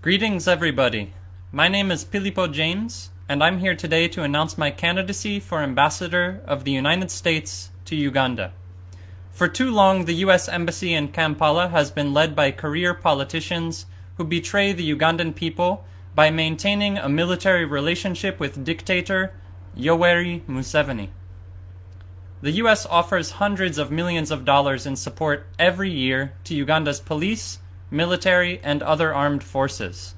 Greetings everybody. My name is Pilipo James, and I'm here today to announce my candidacy for Ambassador of the United States to Uganda. For too long, the U.S. Embassy in Kampala has been led by career politicians who betray the Ugandan people by maintaining a military relationship with dictator Yoweri Museveni. The U.S. offers hundreds of millions of dollars in support every year to Uganda's police, military, and other armed forces.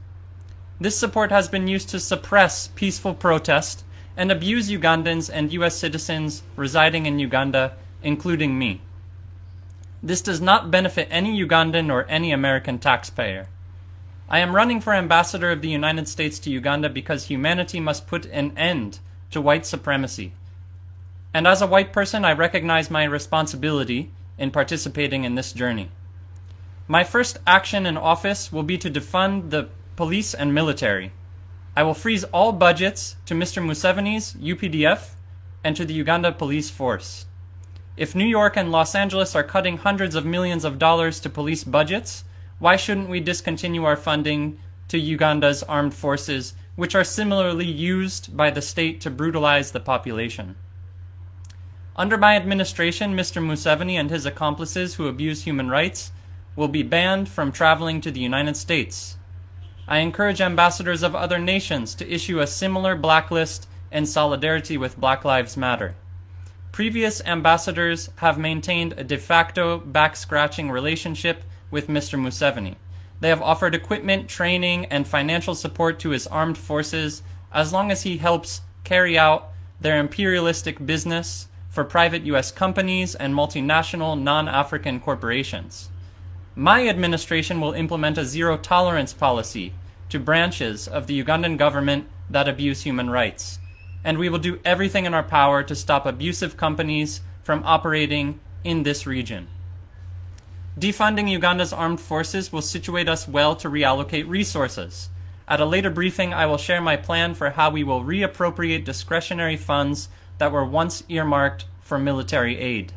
This support has been used to suppress peaceful protest and abuse Ugandans and U.S. citizens residing in Uganda, including me. This does not benefit any Ugandan or any American taxpayer. I am running for Ambassador of the United States to Uganda because humanity must put an end to white supremacy. And as a white person, I recognize my responsibility in participating in this journey. My first action in office will be to defund the police and military. I will freeze all budgets to Mr. Museveni's UPDF and to the Uganda police force. If New York and Los Angeles are cutting hundreds of millions of dollars to police budgets, why shouldn't we discontinue our funding to Uganda's armed forces, which are similarly used by the state to brutalize the population? Under my administration, Mr. Museveni and his accomplices who abuse human rights will be banned from traveling to the United States. I encourage ambassadors of other nations to issue a similar blacklist in solidarity with Black Lives Matter. Previous ambassadors have maintained a de facto back-scratching relationship with Mr. Museveni. They have offered equipment, training, and financial support to his armed forces as long as he helps carry out their imperialistic business for private U.S. companies and multinational non-African corporations. My administration will implement a zero-tolerance policy to branches of the Ugandan government that abuse human rights, and we will do everything in our power to stop abusive companies from operating in this region. Defunding Uganda's armed forces will situate us well to reallocate resources. At a later briefing, I will share my plan for how we will reappropriate discretionary funds that were once earmarked for military aid.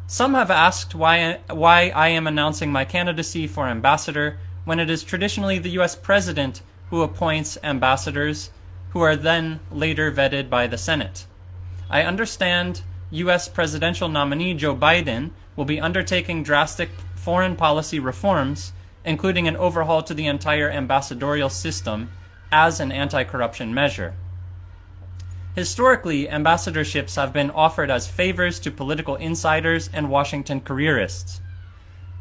Some have asked why I am announcing my candidacy for ambassador when it is traditionally the U.S. President who appoints ambassadors who are then later vetted by the Senate. I understand U.S. presidential nominee Joe Biden will be undertaking drastic foreign policy reforms, including an overhaul to the entire ambassadorial system as an anti-corruption measure. Historically, ambassadorships have been offered as favors to political insiders and Washington careerists.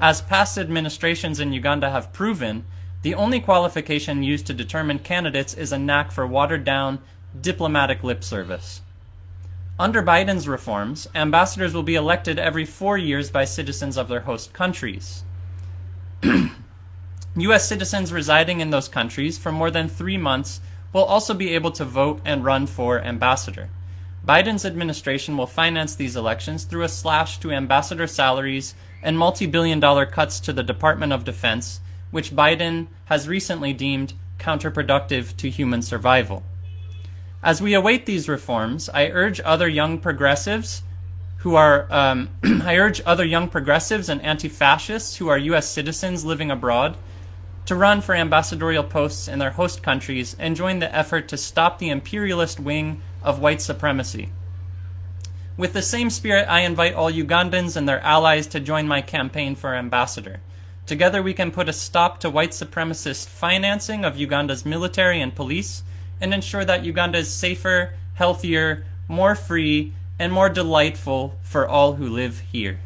As past administrations in Uganda have proven, the only qualification used to determine candidates is a knack for watered-down diplomatic lip service. Under Biden's reforms, ambassadors will be elected every 4 years by citizens of their host countries. U.S. citizens residing in those countries for more than 3 months will also be able to vote and run for ambassador. Biden's administration will finance these elections through a slash to ambassador salaries and multi-billion-dollar cuts to the Department of Defense, which Biden has recently deemed counterproductive to human survival. As we await these reforms, I urge other young progressives and anti-fascists who are U.S. citizens living abroad to run for ambassadorial posts in their host countries and join the effort to stop the imperialist wing of white supremacy. With the same spirit, I invite all Ugandans and their allies to join my campaign for ambassador. Together we can put a stop to white supremacist financing of Uganda's military and police and ensure that Uganda is safer, healthier, more free, and more delightful for all who live here.